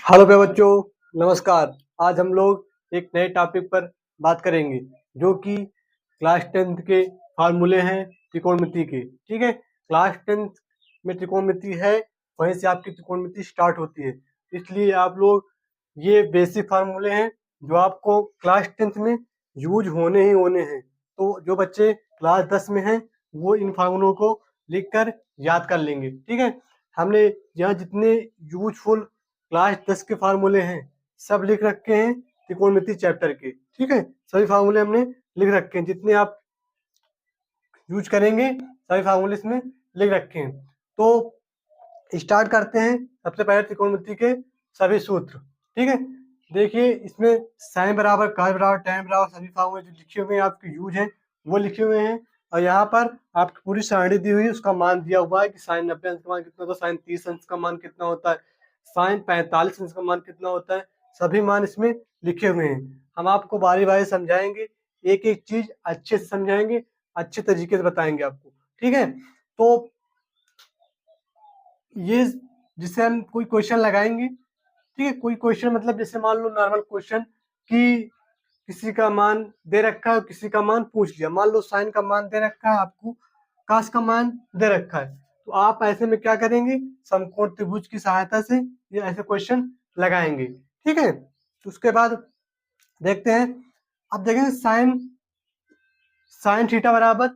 Hello प्यारे बच्चों, नमस्कार। आज हम लोग एक नए टॉपिक पर बात करेंगे जो कि क्लास 10th के फार्मूले हैं त्रिकोणमिति के। ठीक है, क्लास 10th में त्रिकोणमिति है, वहीं से आपकी त्रिकोणमिति स्टार्ट होती है। इसलिए आप लोग ये बेसिक फार्मूले हैं जो आपको क्लास 10th में यूज होने ही होने हैं। तो जो बच्चे क्लास 10 में हैं वो इन फार्मूलों को लिखकर याद कर लेंगे। ठीक है, हमने यहाँ जितने यूजफुल क्लास 10 के फार्मूले हैं सब लिख रखे हैं त्रिकोणमिति चैप्टर के। ठीक है, सभी फार्मूले हमने लिख रखे हैं, जितने आप यूज करेंगे सभी फार्मूले इसमें लिख रखे हैं। तो स्टार्ट करते हैं। सबसे पहले त्रिकोणमिति के सभी सूत्र। ठीक है, देखिए इसमें साइन बराबर, कॉस बराबर, tan बराबर सभी फार्मूले जो लिखे हुए हैं आपके यूज हैं वो लिखे हुए हैं। और यहाँ पर आपकी पूरी सारणी दी हुई है, उसका मान दिया हुआ है कि साइन 90 अंश का मान कितना होता है, साइन 30 अंश का मान कितना होता है, साइन 45 अंश का मान कितना होता है। सभी मान इसमें लिखे हुए हैं। हम आपको बारी बारी समझाएंगे, एक एक चीज अच्छे से समझाएंगे, अच्छे तरीके से बताएंगे आपको। ठीक है, तो ये जिससे हम कोई क्वेश्चन लगाएंगे, ठीक है, कोई क्वेश्चन मतलब जैसे मान लो नॉर्मल क्वेश्चन कि किसी का मान दे रखा है, किसी का मान पूछ लिया। मान लो साइन का मान दे रखा है आपको, कास का मान दे रखा है, तो आप ऐसे में क्या करेंगे, समकोण त्रिभुज की सहायता से ये ऐसे क्वेश्चन लगाएंगे। ठीक है, तो उसके बाद देखते हैं। अब देखेंगे साइन साइन थीटा बराबर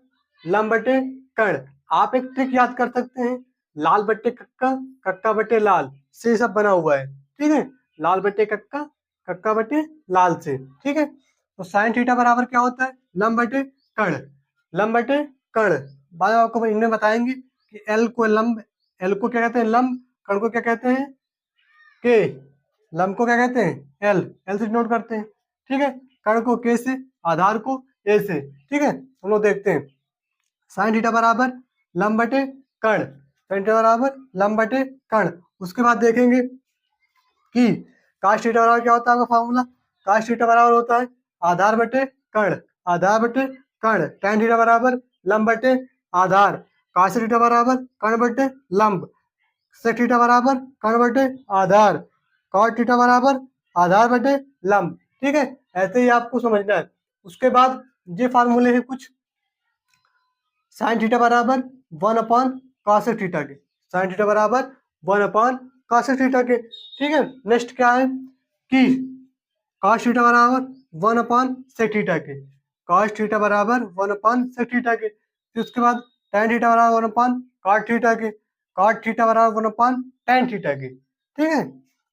लंब बटे कर्ण। आप एक ट्रिक याद कर सकते हैं, लाल बट्टे कक्का, कक्का बटे लाल से सब बना हुआ है। ठीक है, लाल बट्टे कक्का, कक्का बटे लाल से। ठीक है, तो साइन थीटा बराबर क्या होता है, लंब बटे कर्ण। लंब बटे कर्ण, बाद में आपको इनमें बताएंगे कि एल को लंब, एल को क्या कहते हैं लंब, कर्ण को क्या कहते हैं के, लंब को क्या कहते हैं एल, एल से नोट करते हैं। ठीक है, कर्ण को के से, आधार को ए से। ठीक है, हम लोग देखते हैं साइन थीटा बराबर लंब बटे कर्ण, साइन थीटा बराबर लंब बटे कर्ण। उसके बाद देखेंगे कि काश थीटा बराबर क्या होता है, आपका फार्मूला काश थीटा बराबर होता है आधार बटे कर्ण, आधार बटे कर्ण। tan थीटा बराबर लंब बटे आधार, काश थीटा बराबर कर्ण बटे लंब, sec थीटा बराबर कर्ण बटे आधार, cot थीटा बराबर आधार बटे लंब। ठीक है, ऐसे ही आपको समझना है। उसके बाद ये फार्मूले हैं कुछ, साइन थीटा बराबर 1/cos थीटा के, साइन थीटा बराबर 1/cos थीटा के। ठीक है, नेक्स्ट क्या है कि cos थीटा बराबर 1/sec थीटा के, cos थीटा बराबर 1/sec थीटा के। फिर उसके बाद tan थीटा बराबर 1/cot थीटा के, cot थीटा बराबर 1/tan थीटा के। ठीक है,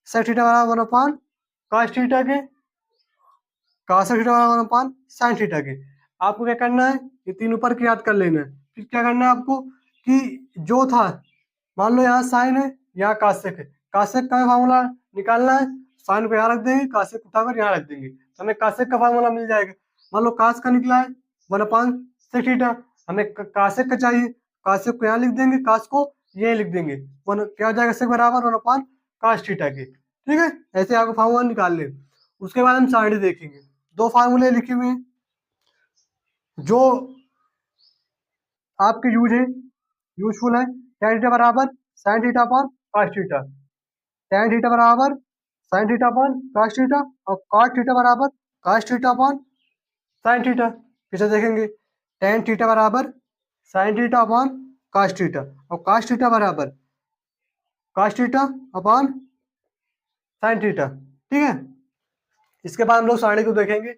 sec थीटा बराबर 1/cos थीटा के, cos थीटा बराबर 1/sin थीटा के। आपको क्या करना है, ये तीन ऊपर की याद कर लेना है। फिर क्या करना है आपको कि जो था, मान लो यहाँ साइन है, यहाँ कासेक है, कासेक का फार्मूला निकालना है, साइन को यहाँ रख देंगे, कासेक उठाकर यहाँ रख देंगे, तो हमें कासेक का फार्मूला मिल जाएगा। मान लो कास का निकला है 1/sec थीटा, हमें कासेक का चाहिए, कासेक को यहाँ लिख देंगे, कास को ये लिख देंगे, वन क्या हो जाएगा सेक बराबर 1/cos थीटा के। ठीक है, ऐसे आपको फार्मूला निकाल ले। उसके बाद हम सारणी देखेंगे, दो फार्मूले लिखे हुए हैं जो आपके यूजफुल है। tan थीटा बराबर sin theta upon cos theta, tan theta बराबर sin theta upon cos theta, और cot थीटा बराबर cos theta upon sin theta. फिर से देखेंगे, tan थीटा बराबर sin theta upon cos theta, और cos थीटा बराबर cos theta upon sin theta. ठीक है, इसके बाद हम लोग सारणी को देखेंगे।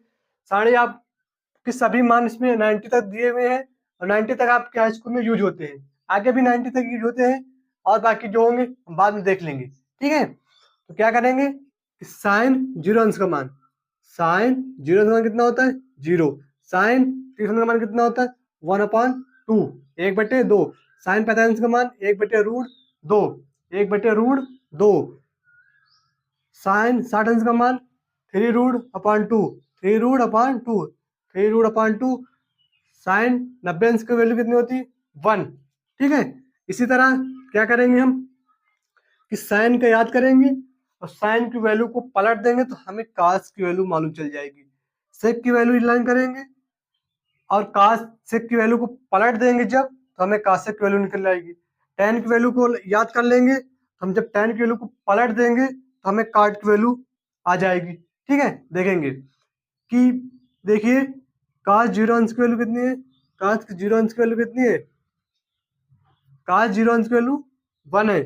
सारणी आपके सभी मान इसमें 90 तक दिए हुए हैं, और 90 तक आपके हाई स्कूल में यूज होते हैं, आगे भी 90 तक यूज होते हैं, और बाकी जो होंगे हम बाद में देख लेंगे। ठीक है, तो क्या करेंगे, साइन 0 अंश का मान, साइन 0 अंश का मान कितना होता है 0, साइन 30 अंश का मान कितना होता है 1/2, 1/2, साइन 45 अंश का मान 1/√2, 1/√2, साइन 60 अंश का मान 3√2, 3√2, 3√2, साइन 90 अंश की वैल्यू कितनी होती है 1। ठीक है, इसी तरह क्या करेंगे हम कि साइन का याद करेंगे और साइन की वैल्यू को पलट देंगे तो हमें कास की वैल्यू मालूम चल जाएगी। सेक की वैल्यू लाइन करेंगे और कास सेक की वैल्यू को पलट देंगे जब, तो हमें कासेक की वैल्यू निकल जाएगी। tan की वैल्यू को याद कर लेंगे, हम जब tan की वैल्यू को पलट देंगे तो हमें कार्ड की वैल्यू आ जाएगी। ठीक है, देखेंगे कि देखिए काश 0 अंश की वैल्यू कितनी है, काश 0 अंश की वैल्यू कितनी है, काश 0 अंश की वैल्यू 1 है,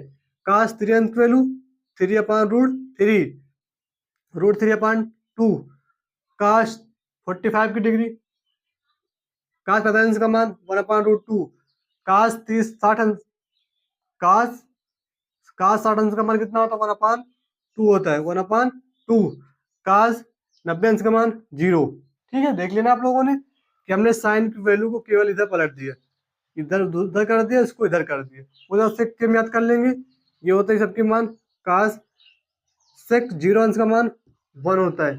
काश 3 अंश की वैल्यू 3/√3, √3/2, काश 45 की डिग्री, काश 45 अंश का मान 1/√2, काश 60 अंश, काश 60 अंश का मान कितना होता है, 1/2 होता है, 1/2, काश 90 अंश का मान 0। ठीक है, देख लेना आप लोगों ने कि हमने साइन की वैल्यू को केवल इधर पलट दिया, इधर उधर कर दिया, इसको इधर कर दिया, उधर से हम याद कर लेंगे। ये होता है सबके मान, काश सेक 0 अंश का मान 1 होता है,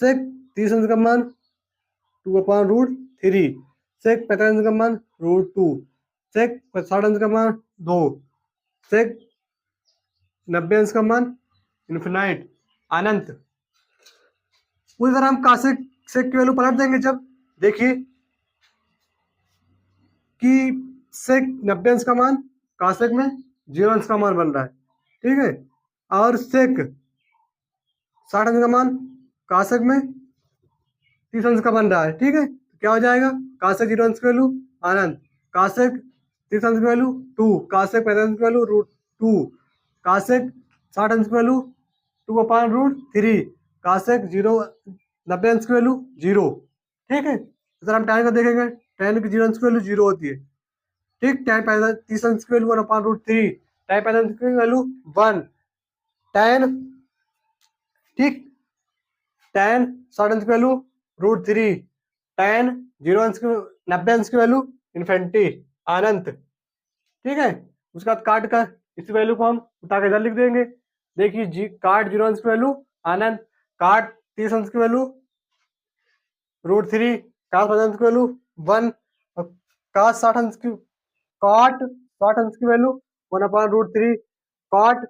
सेक 30 अंश का मान 2/√3, सेक 45 अंश का मान √2, सेक 60 अंश का मान 2, सेक 90 अंश का मान इन्फिनाइट, अनंत। उसी तरह हम कासेक सेक की वैल्यू पलट देंगे जब, देखिए कि सेक 90 अंश का मान कासेक में 0 अंश का मान बन रहा है। ठीक है, और सेक 60 अंश का मान कासेक में 30 अंश का बन रहा है। ठीक है, क्या हो जाएगा, कासेक 0 अंश की वैल्यू अनंत, कासेक 30 अंश की वैल्यू 2, कासेक 45 अंश की वैल्यू √2, कासेक 60 अंश की वैल्यू 2/√3, कासेक 90 अंश की वैल्यू 0। ठीक है, अगर हम tan का देखेंगे, tan की 0 अंश की वैल्यू 0 होती है। ठीक, tan 30 अंश की वैल्यू 1/√3, tan 45 अंश की वैल्यू 1, tan, ठीक, tan 60 अंश की वैल्यू √3, tan 0 अंश की 90 अंश की वैल्यू इन्फिनिटी, अनंत। ठीक है, उसके बाद काट का इस वैल्यू को हम उठा के इधर लिख देंगे। देखिए जी, काट 0 अंश की वैल्यू अनंत, काट 30 अंश की वैल्यू √3, काट 50 अंश की वैल्यू 1, और काट 60 अंश की, काट 60 अंश की वैल्यू 1/√3, काट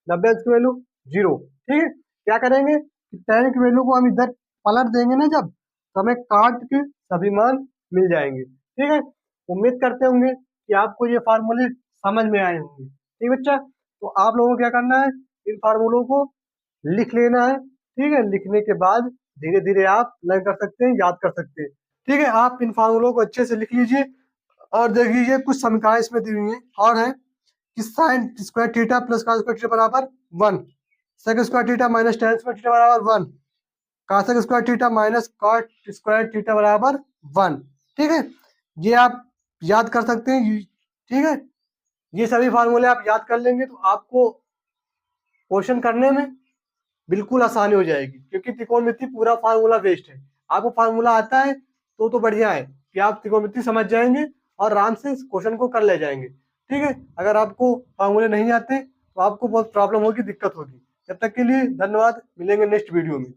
90 अंश की वैल्यू 0। ठीक है, क्या करेंगे, tan की वैल्यू को हम इधर पलट देंगे ना जब, तो हमें काट के सभी मान मिल जाएंगे। ठीक है, उम्मीद करते होंगे कि आपको ये फार्मूले समझ में आए होंगे। ठीक बच्चा, तो आप लोगों को क्या करना है, इन फार्मूलों को लिख लेना है। ठीक है, लिखने के बाद धीरे धीरे आप लर्न कर सकते हैं, याद कर सकते हैं। ठीक है, आप इन फार्मूलों को अच्छे से लिख लीजिए और देख लीजिए कुछ समीकरण इसमें दी हुई है और है कि sine square theta plus cos square theta बराबर 1, sec square theta minus tan square theta बराबर 1, cosec square theta minus cot square theta बराबर 1। ठीक है, ये आप याद कर सकते हैं। ठीक है, ये सभी फार्मूले आप याद कर लेंगे तो आपको क्वेश्चन करने में बिल्कुल आसानी हो जाएगी, क्योंकि त्रिकोणमिति पूरा फार्मूला बेस्ड है। आपको फार्मूला आता है तो बढ़िया है कि आप त्रिकोणमिति समझ जाएंगे और आराम से इस क्वेश्चन को कर ले जाएंगे। ठीक है, अगर आपको फार्मूले नहीं आते तो आपको बहुत प्रॉब्लम होगी, दिक्कत होगी। जब तक के लिए धन्यवाद, मिलेंगे नेक्स्ट वीडियो में।